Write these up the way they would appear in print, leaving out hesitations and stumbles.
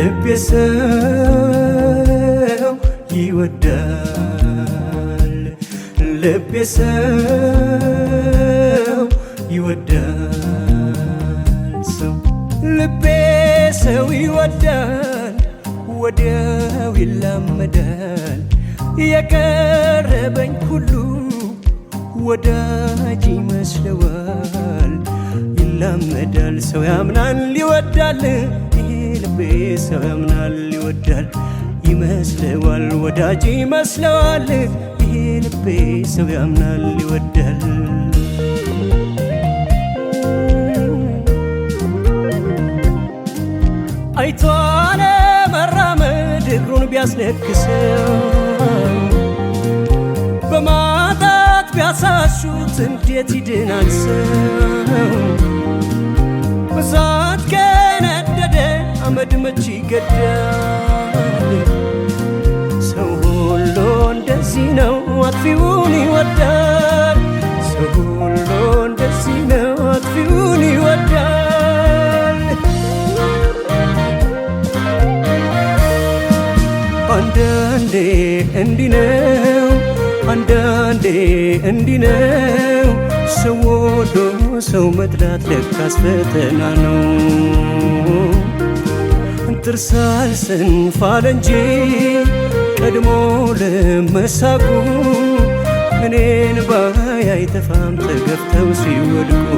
ልቤ ሰው ይወዳል ልቤ ሰው ይወዳል ሰው ልቤ ሰው ይወዳል ወዲያው ይላመዳል የቀረበኝ ሁሉ ወዳጅ ይመስለዋል ይላመዳል ሰው ያምናል ይወዳል ይሄ ልቤ ሰው ያምናል ይወዳል ይመስለዋል ወዳጅ ይመስለዋል ይሄ ልቤ ሰው ያምናል ይወዳል አይቶ አለመራመድ እግሩን ቢያስነክሰው በማጣት ቢያሳሹት እንዴት ይድናል ሰው በሳት ከነደደ አመድ መች ይገዳል ሰው ሁሉ እንደዚህ ነው አጥፊውን ይወዳል ሰው ሁሉ እንደዚህ ነው አጥፊውን ይወዳል አንዳንዴ እንዲህ ነው አንዳንዴ እንዲህ ነው ሰው ወዶ ሰው መጥላት ለካስ ፈተና ነው ጥርሳል ስንፋል እንጂ ቀድሞ ለመሳቁ እኔን ባይ አይተፋም ተገፍተው ሲወድቁ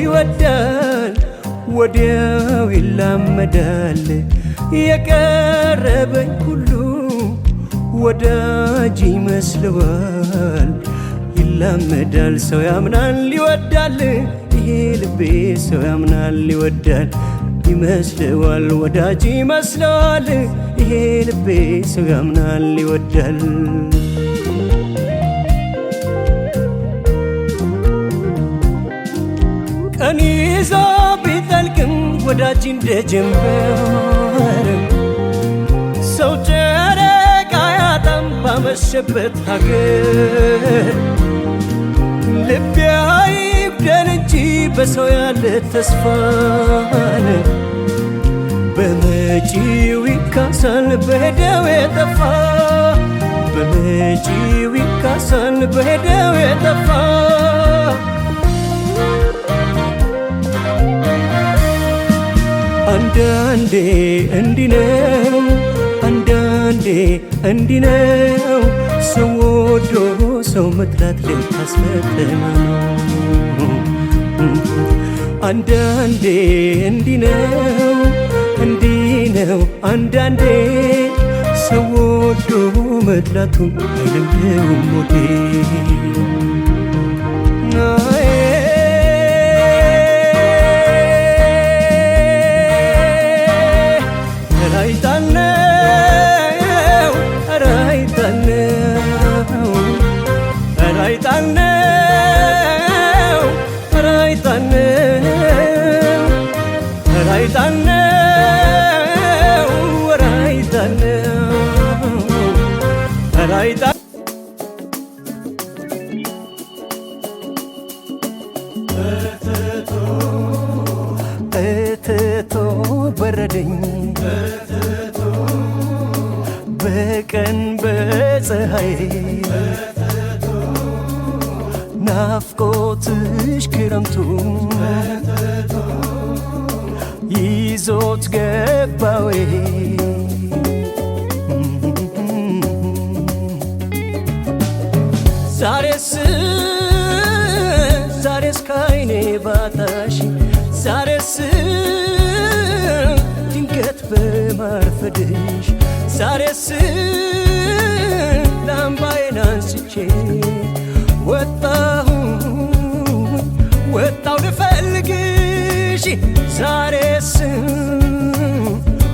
ይወዳል ወዲያው ይላመዳል የቀረበኝ ሁሉ ወዳጅ ይመስለዋል ይላመዳል ሰው ያምናል ይወዳል ይሄ ልቤ ሰው ያምናል ይወዳል ይመስለዋል ወዳጅ ይመስለዋል ይሄ ልቤ ሰው ያምናል ይወዳል ቀን ይዞ ቢጠልቅም ወዳጅ እንደጀመረ ሰው ጨረቃ ያጣም ባመሸበት ሀገር ልቤ አይጉደል እንጂ በሰው ያለ ተስፋን በመጪው ይካሳል በሄደው የጠፋ በመጪው ይካሳል በሄደው የጠፋ አንዳንዴ እንዲህ ነው አንዳንዴ እንዲህ ነው ሰው ወዶ ሰው መጥላት ለካስ ፈተና ነው አንዳንዴ እንዲህ ነው አንዳንዴ ሰው ወዶ መጥላቱን አይለምደውም ሞቴ እትቶ በረደኝ በቀን በፀሐይ ናፍቆትሽ ክረምቱ ይዞት ገባዌ ዛሬስ ካይኔ ባታሽ ዛሬስ ድንገት በማርፈድሽ ዛሬስ ላምባዬን አንስቼ ወጣው ልፈልግሽ ዛሬስ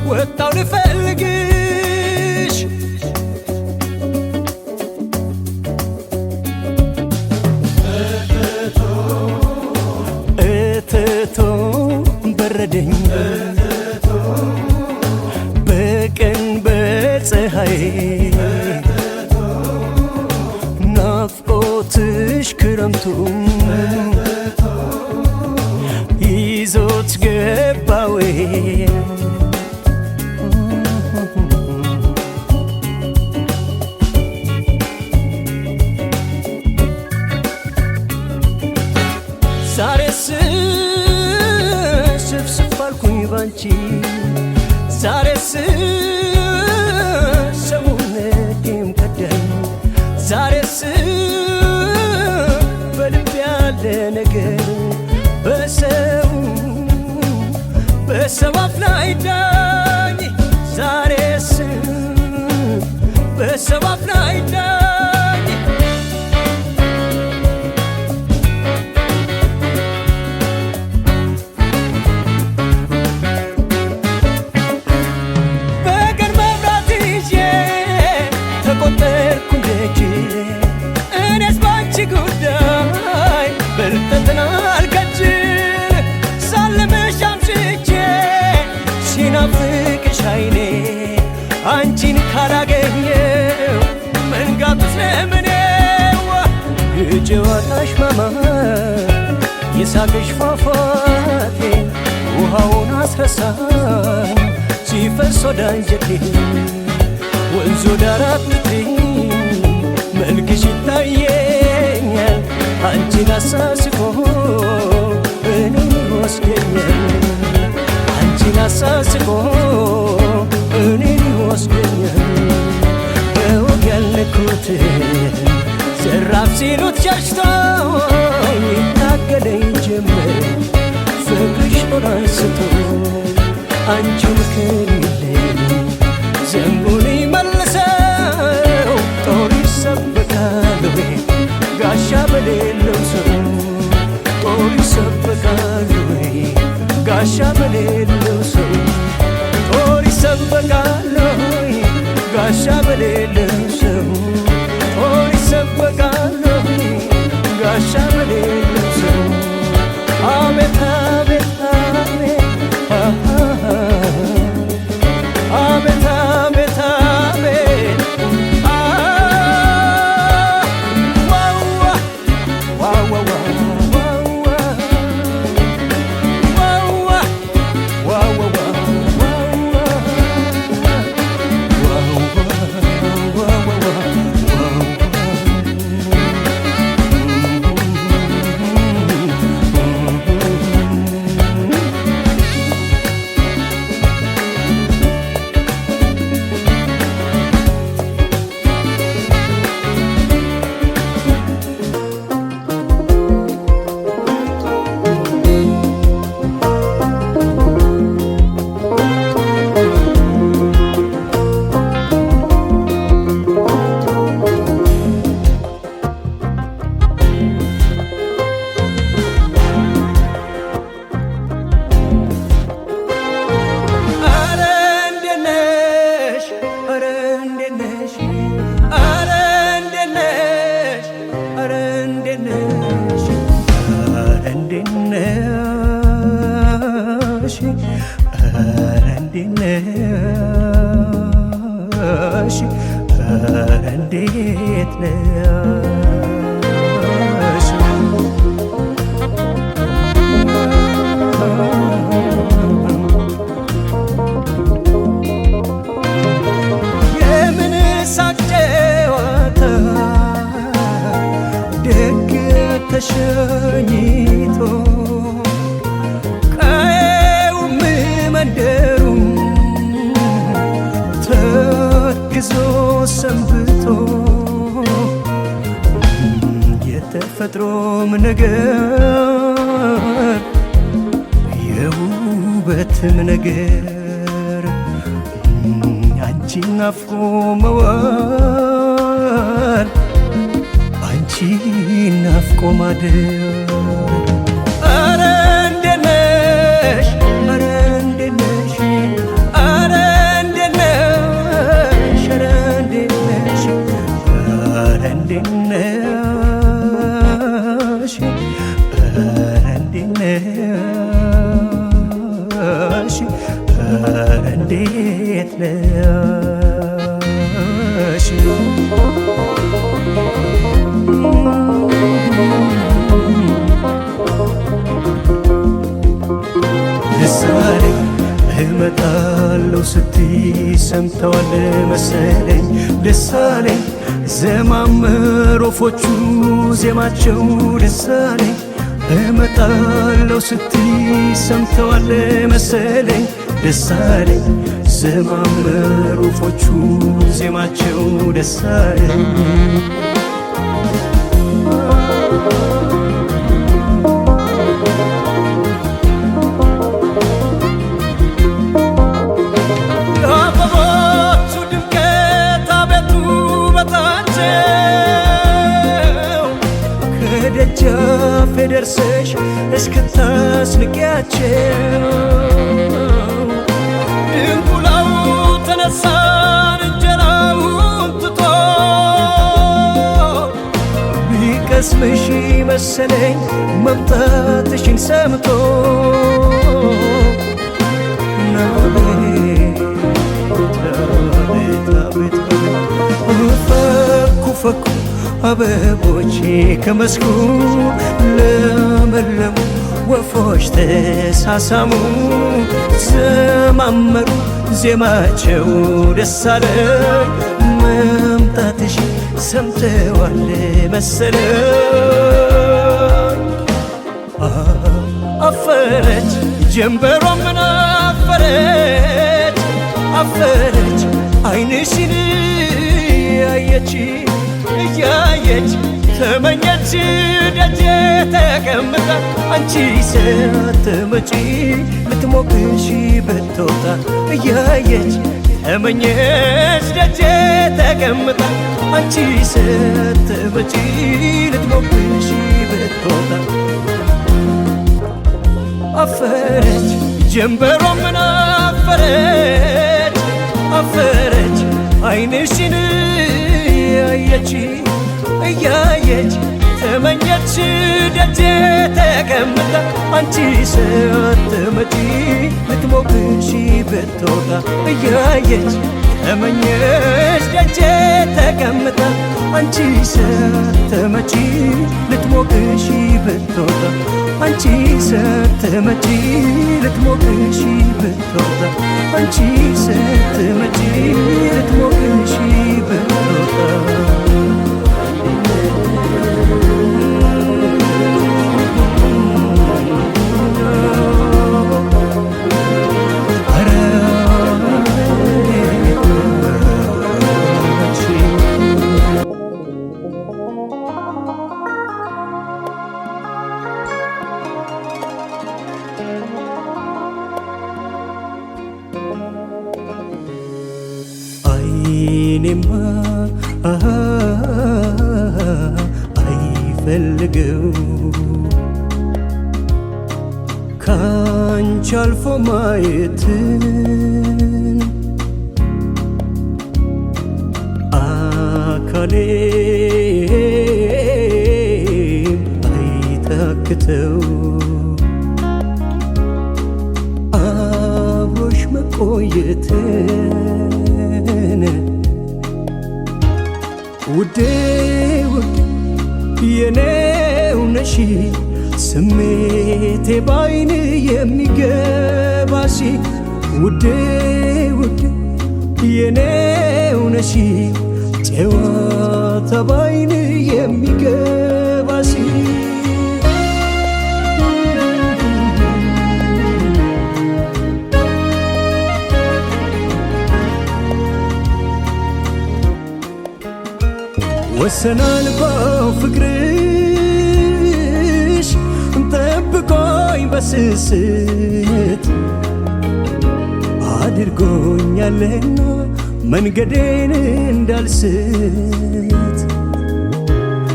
ወጣው ልፈልግሽ እትቶ በረደኝ ናፍቆትሽ ክረምቱ ይዞት ገባዌ ዛሬስ ስፍስፍ አልኩኝ ባንቺ ዛሬስ ሰውነቴም ከዳኝ ዛሬስ በልብ ያለ ነገር በሰው አፍ ላይ ዳኝ ዛሬስ በሰው አፍ ላይ ዳኝ በቀን መብራት ይዤ ተቆጠርኩ እንደጅ እኔስ ባንቺ ጉዳይ በርተትን አልከጅል ሳልምሽ አምሽቼ ሲናፍቅሽ አይኔ አንቺን ካላገኘው መንጋቱ ስለምኔው የጨዋታሽ ማማር የሳቅሽ ፏፏቴ ውሃውን አስረሳኝ ሲፈስ ወደ አንጀቴ ወንዙ ዳር አትጥሪኝ መልክሽ ይታየኛል አንቺን አሳስቆ እኔን ይወስደኛል አንቺን አሳስቆ እኔን ይወስደኛል በወግ ያልነኩት ዘራፍ ሲሉት ሸሽቶ ይታገለኝ ጀመር ፍቅርሽ ጦር አንስቶ አንቺን ከሌለኝ ዘንቡን ይመልሰው ጦር ይሰበካል ወይ ጋሻ በሌለው ሰው ጦር ይሰበካል ወይ ጋሻ በሌለው ሰው ጦር ይሰበካል ወይ ጋሻ በሌለው ሰው ጦር ይሰበካል ወይ ጋሻ በሌለው ሰው አቤት አቤት አቤት አቤት አቤት አቤት እንዴት ነሽ የምን ሳቅ ጨዋታ ደግ ተሸኝቶ ቀየውም መንደሩም ተግዞ ሰንብቶ የተፈጥሮም ነገር የውበትም ነገር አንቺን ናፍቆ መዋል አንቺን ናፍቆ ማደር ኧረ እንዴት ነሽ ኧረ እንዴት ነሽ ኧረ እንዴት ነሽ ኧረ እንዴት ነሽ ኧረ እንዴት ነሽ ኧረ እንዴት ነሽ ኧረ እንዴት ነሽ ስትይ ሰምተዋል መሰለኝ ደሳለኝ ዘማመር ወፎቹ ዜማቸው ደሳለኝ እመጣለሁ ስትይ ሰምተዋል መሰለኝ ደሳለኝ ዘማመር ወፎቹ ዜማቸው ደሳለኝ ደጃፌ ደርሰሽ እስክታስንቂያቸው ድንቁላው ተነሳን እንጀራውን ትቶ ቢቀስምሽ መሰለኝ መምጣትሽን ሰምቶ ፈኩ ፈኩ አበቦቼ ከመስኩ ለመለሙ ወፎች ተሳሳሙ ዘማመሩ ዜማቸው ደሳለኝ መምጣትሽ ሰምተዋል መሰለኝ አፈረች ጀንበሯ ምን አፈረች አፈረች ዓይንሽን ያየች እያየች ተመኘች ደጄ ተቀምጣ አንቺ ሳትመጪ ልትሞቅሽ ብትወጣ እያየች ተመኘች ደጄ ተቀምጣ አንቺ ሳትመጪ ልትሞቅሽ ብትወጣ አፈረች ጀንበሯ ምን አፈረች አፈረች ዓይንሽን ያየች እያየች ተመኘች ደጄ ተቀምጣ አንቺ ሳትመጪ ልትሞቅሽ ብትወጣ እያየች ተመኘች ደጄ ተቀምጣ አንቺ ሳትመጪ ልትሞቅሽ ብትወጣ አንቺ ሳትመጪ ልትሞቅሽ ብትወጣ አንቺ ሳትመጪ ልትሞቅሽ ብትወጣ አይኔማ አይፈልገው ካንቺ አልፎ ማየትን አካሌም አይታክተው አብሮሽ መቆየትን ውዴ ውዴ የኔው ነሽ ስሜቴ ባይን የሚገባሽ ውዴ ውዴ የኔው ነሽ ጨዋታ ባይን የሚገባሽ ወሰን አልባው ፍቅርሽ ጠብቆኝ በስስት አድርጎኛልና መንገዴን እንዳልስት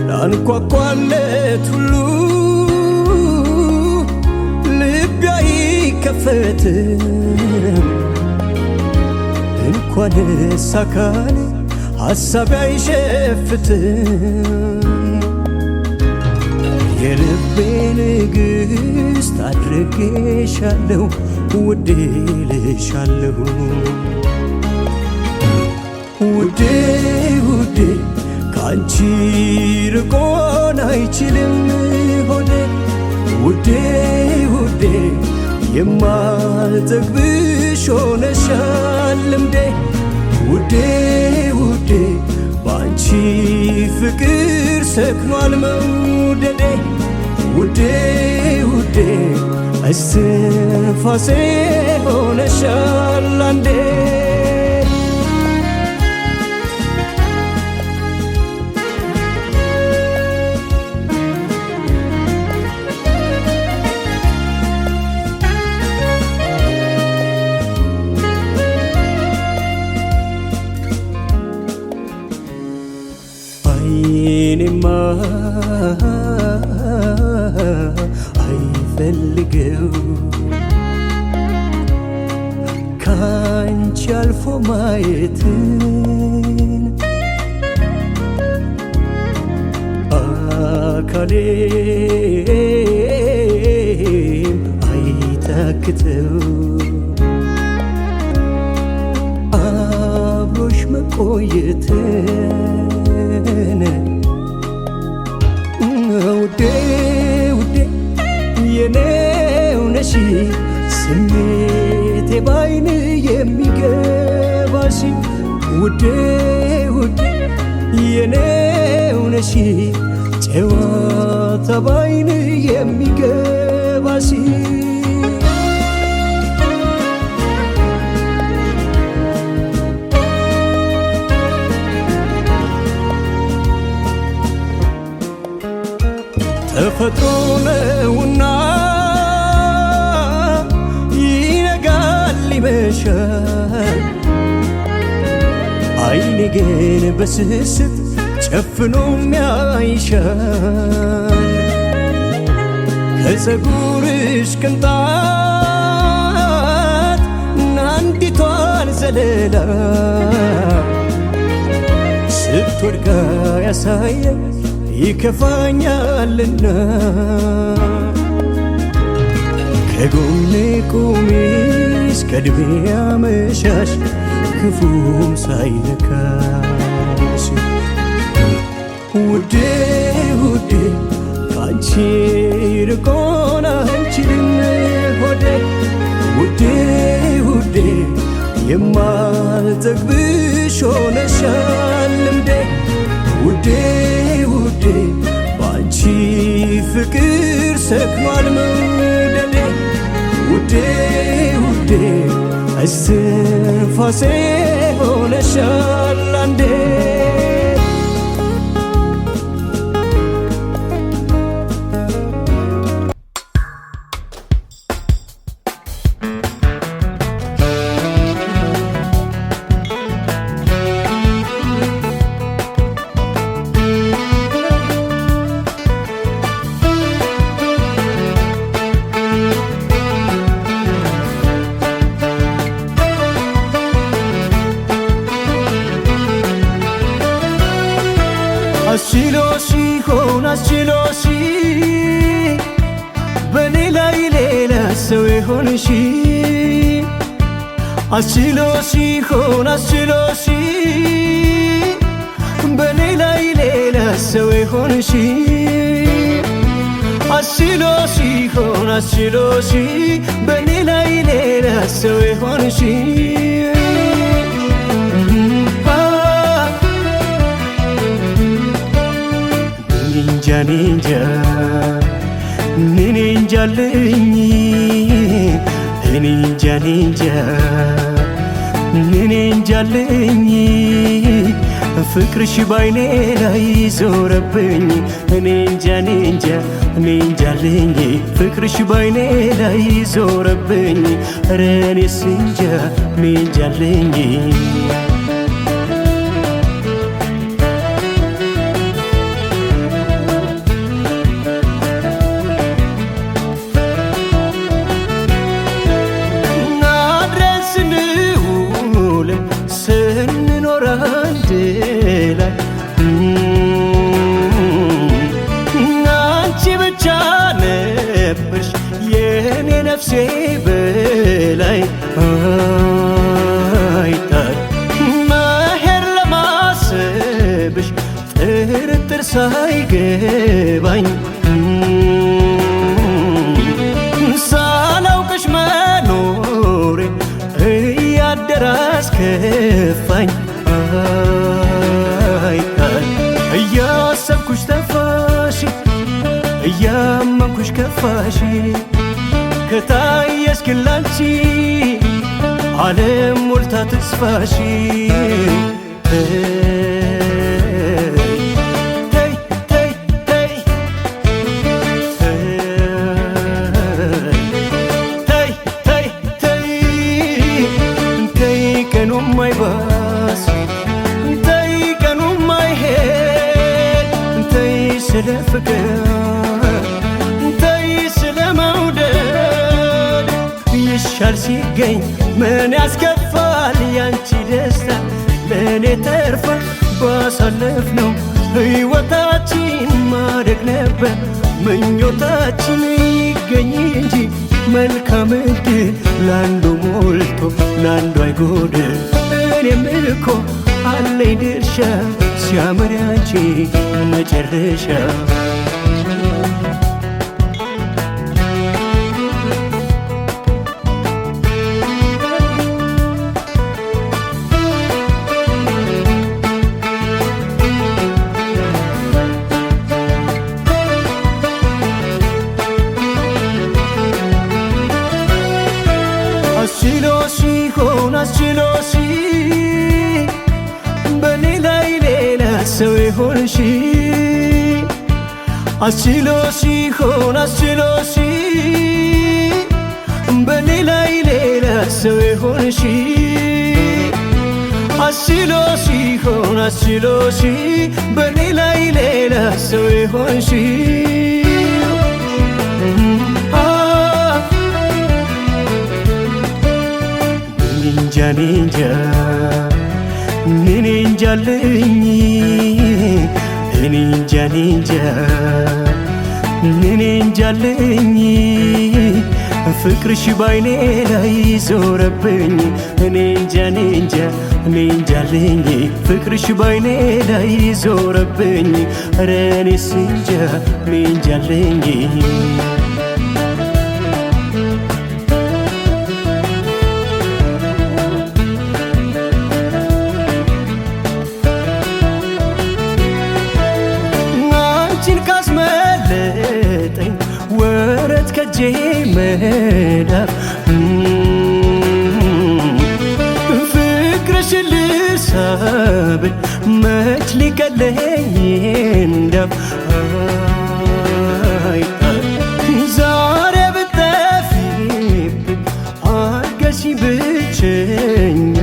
ላንኳኳለት ሁሉ ልቤ አይከፈትም እንኳንስ አካሌ ሐሳቤ አይሸፍትም የልቤ ንግሥት አድርጌሻለሁ ውዴ ልሻለሁ ውዴ ውዴ ካንቺ ርቆን አይችልም ሆዴ ውዴ ውዴ የማልጠግብሽ ሆነሻል ልምዴ ውዴ ውዴ ባንቺ ፍቅር ሰክኗል መውደዴ ውዴ ውዴ እስትንፋሴ ሆነሻል አንዴ አይኔማ አይፈልገው ካንቺ አልፎ ማየትን አካሌም አይታክተው አብሮሽ መቆየትን ውዴ ውዴ የኔው ነሽ ስሜቴ ባይን የሚገባሽ ውዴ ውዴ የኔው ነሽ ጨዋታ ባይን የሚገባሽ ተፈጥሮ ነውና ይነጋል ይመሻል አይኔ ግን በስስት ጨፍኖ ያይሻል ከፀጉርሽ ቅንጣት አንዲቷን ዘለላ ስትወድቃ ያሳየ ይከፋኛልና ከጎኔ ቁሚ እስከ ዕድሜ አመሻሽ ክፉም ሳይነካሽ ውዴ ውዴ ካንቺ ርቆን አንችልም ሆዴ ውዴ ውዴ የማልጠግብሽ ሆነሻል ልምዴ ውዴ ውዴ ባንቺ ፍቅር ሰክኗል መውደዴ ውዴ ውዴ እስትንፋሴ ሆነሻል አንዴ አስችሎሽ ሆን አስችሎሽ በኔ ላይ ሌላ ሰው የሆንሽ አስችሎሽ ሆን አስችሎሽ በኔ ላይ ሌላ ሰው የሆንሽ አስችሎሽ ሆን አስችሎሽ በኔ ላይ ሌላ ሰው የሆንሽ ኒንጃ ኒንጃልኝ ኒንጃ ኒንጃ ኒንጃልኝ ፍቅርሽ ባይኔ ላይ ዞረብኝ ኒንጃ ኒንጃ ኒንጃልኝ ፍቅርሽ ባይኔ ላይ ዞረብኝ ኧረ እኔስ እንጃ ኒንጃልኝ አንቺ ብቻ ነበርሽ የኔ ነፍሴ በላይ አይጣል መሄድ ለማሰብሽ ጥርጥር ሳይገባኝ ሳላውቅሽ መኖሬ እያመንኩሽ ከፋሽ ከታየሽ ግን ላንቺ ዓለም ሞልታ ተስፋሽ ማይባስ እንተይ ቀኑ ማይሄድ እንተይ ስለ ፍቅር እንተይ ስለ መውደድ ይሻል ሲገኝ ምን ያስከፋል ያንቺ ደስታ ለእኔ ተርፋ ባሳለፍነው ሕይወታችን ማደግ ነበር ምኞታችን ይገኝ እንጂ መልካም ዕድል ላንዱ ሞልቶ ላንዱ አይጎድል እኔም እኮ አለኝ ድርሻ ሲያምር ያንቺ መጨረሻ አስችሎሽ በኔ ላይ ሌላ ሰው ይሆንሽ አስችሎሽ በኔ ላይ ሌላ ሰው ይሆንሽ አስችሎሽ በኔ ላይ ሌላ ሰው ይሆንሽ ኒንጃ ኒንጃለኝ ኒንጃለኝ ፍቅርሽ ባይኔ ላይ ዞረብኝ ኒንጃለኝ ፍቅርሽ ባይኔ ላይ ዞረብኝ ኧረ እኔስ እንጃ ኒንጃለኝ ካስመለጠኝ ወረት ከጄ መዳፍ ፍቅርሽን ልሳብል መች ሊቀለኝ እንዳፍ ዛሬ ብትጠፊብኝ አርገሽኝ ብቸኛ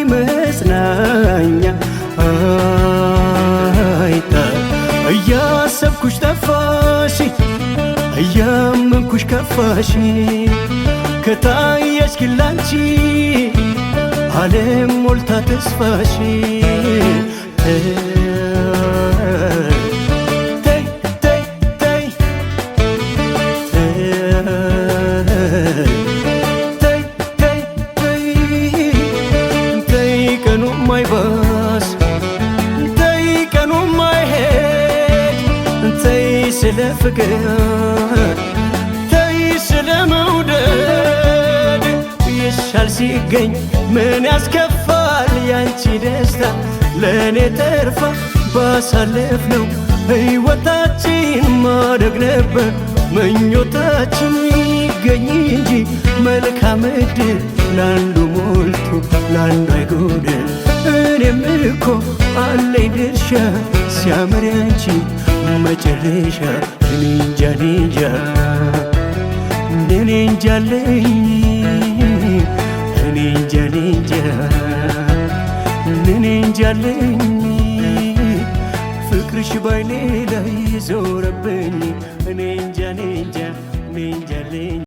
መጽናኛ እያሰብኩሽ ጠፋሽ እያመንኩሽ ከፋሽ ከታየሽ ግን ላንቺ ዓለም ሞልታ ተስፋሽ ማይባስ እንተይ ቀኑ ማይሄድ እንተይ ስለ ፍቅር እንተይ ስለ መውደድ ይሻል ሲገኝ ምን ያስከፋል ያንቺ ደስታ ለእኔ ተርፋ ባሳለፍነው ሕይወታችን ማደግ ነበር ምኞታችን ይገኝ እንጂ መልካም ዕድል ላንዱ ሞልቶ ላንዱ አይጎድል እኔም እኮ አለኝ ድርሻ ሲያምር ያንቺ መጨረሻ ኒንጃለኝ ፍቅርሽ ባይኔ ላይ ዞረብኝ ኒንጃለኝ